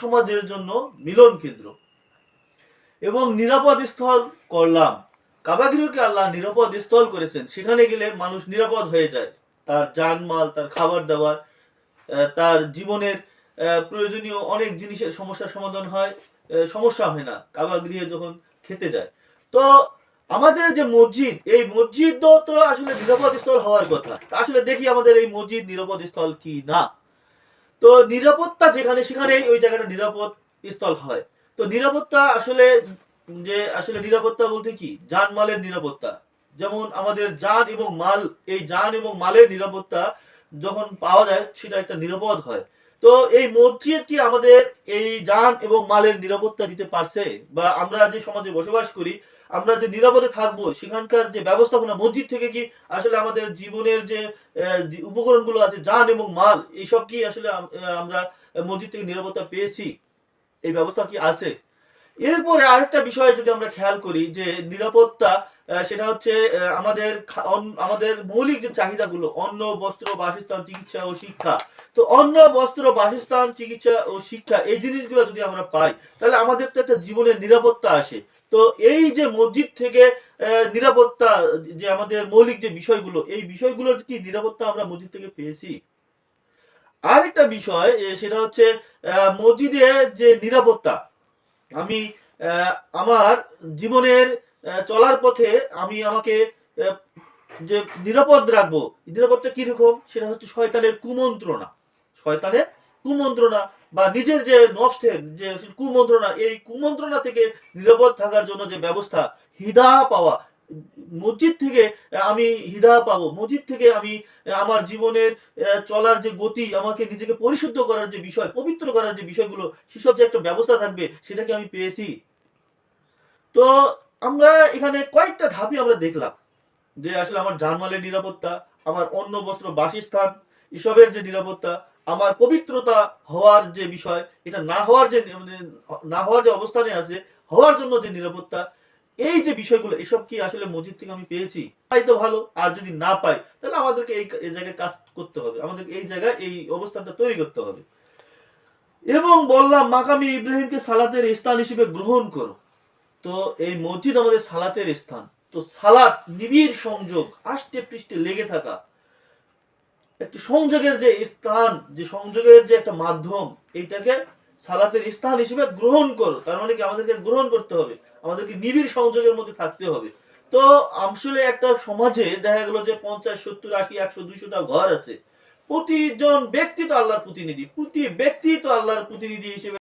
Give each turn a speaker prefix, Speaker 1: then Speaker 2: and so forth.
Speaker 1: সমাজের জন্য মিলন কেন্দ্র এবং নিরাপদ স্থল করলাম। কাবাগৃহকে আল্লাহ নিরাপদ স্থল করেছেন, সেখানে গেলে মানুষ নিরাপদ হয়ে যায়, তার জানমাল, তার খাবার দাবার, তার জীবনের প্রয়োজনীয় অনেক জিনিসের সমস্যার সমাধান হয়, সমস্যা হয় না কাবাগৃহে যখন খেতে যায়। তো আমাদের যে মসজিদ, এই মসজিদ তো আসলে নিরাপদ স্থল হওয়ার কথা। আসলে দেখি আমাদের এই মসজিদ নিরাপদ স্থল কি না। তো নিরাপত্তা যেখানে, সেখানেই ওই জায়গাটা নিরাপদ স্থল হয়। তো নিরাপত্তা আসলে, যে আসলে নিরাপত্তা বলতে কি, জানমালের নিরাপত্তা। যেমন আমাদের জান এবং মাল, এই জান এবং মালের নিরাপত্তা যখন পাওয়া যায়, সেটা একটা নিরাপদ হয়। তো এই মসজিদ কি আমাদের এই জান এবং মালের নিরাপত্তা দিতে পারছে? বা আমরা যে সমাজে বসবাস করি, আমরা যে নিরাপদে থাকবো, সেখানকার যে ব্যবস্থাপনা মসজিদ থেকে কি আসলে আমাদের জীবনের যে উপকরণগুলো আছে, জান এবং মাল, এইসব কি আসলে আমরা মসজিদ থেকে নিরাপত্তা পেয়েছি? এই ব্যবস্থা কি আছে? এরপরে আরেকটা বিষয় যদি আমরা খেয়াল করি, যে নিরাপত্তা, সেটা হচ্ছে আমাদের মৌলিক যে চাহিদাগুলো, অন্ন, বস্ত্র, বাসস্থান, চিকিৎসা ও শিক্ষা। তো অন্ন, বস্ত্র, বাসস্থান, চিকিৎসা ও শিক্ষা, এই জিনিসগুলো যদি আমরা পাই, তাহলে আমাদের তো একটা জীবনের নিরাপত্তা আসে। তো এই যে মসজিদ থেকে নিরাপত্তা, যে আমাদের মৌলিক যে বিষয়গুলো, এই বিষয়গুলোর কি নিরাপত্তা আমরা মসজিদ থেকে পেয়েছি? আরেকটা বিষয়, সেটা হচ্ছে মসজিদে যে নিরাপত্তা, আমি আমার জীবনের চলার পথে আমি আমাকে যে নিরাপদ রাখবো, নিরাপদটা কিরকম, সেটা হচ্ছে শয়তানের কুমন্ত্রণা। শয়তানের কুমন্ত্রণা বা নিজের যে নফসের যে কুমন্ত্রণা, এই কুমন্ত্রণা থেকে নিরাপদ থাকার জন্য যে ব্যবস্থা, হিদায়া পাওয়া, মসজিদ থেকে আমি হিদায়া পাবো, মসজিদ থেকে আমি আমার জীবনের চলার যে গতি, আমাকে নিজেকে পরিশুদ্ধ করার যে বিষয়, পবিত্র করার যে বিষয়গুলো, সেসব যে একটা ব্যবস্থা থাকবে, সেটাকে আমি পেয়েছি। তো আমরা এখানে কয়েকটা ধাপই আমরা দেখলাম, যে আসলে আমার জানমালের নিরাপত্তা, আমার অন্ন, বস্ত্র, বাসস্থান, এসবের যে নিরাপত্তা, আমার পবিত্রতা হওয়ার যে বিষয়, এটা না হওয়ার যে না হওয়ার যে অবস্থানে আছে, হওয়ার জন্য যে নিরাপত্তা, এই যে বিষয়গুলো, এসব কি আসলে মসজিদ থেকে আমি পেয়েছি? পাই তো ভালো, আর যদি না পাই, তাহলে আমাদেরকে এই জায়গায় কাজ করতে হবে, আমাদের এই জায়গায় এই অবস্থানটা তৈরি করতে হবে। এবং বললাম, মাকামি ইব্রাহিমকে সালাতের স্থান হিসেবে গ্রহণ করো। তো এই মসজিদ আমাদের সালাতের স্থান। তো সালাত, নিবিড় সংযোগ, আষ্টে পৃষ্ঠে লেগে থাকা, একটি সংযোগের যে স্থান, যে সংযোগের যে একটা মাধ্যম, এইটাকে সালাতের স্থান হিসেবে গ্রহণ করো। তার মানে কি, আমাদেরকে গ্রহণ করতে হবে, আমাদেরকে নিবিড় সংযোগের মধ্যে থাকতে হবে। তো আসলে একটা সমাজে দেখা গেল যে 50, 70, 80, 100, 200টা ঘর আছে, প্রতিজন ব্যক্তি তো আল্লাহর প্রতিনিধি, প্রতি ব্যক্তি তো আল্লাহর প্রতিনিধি হিসেবে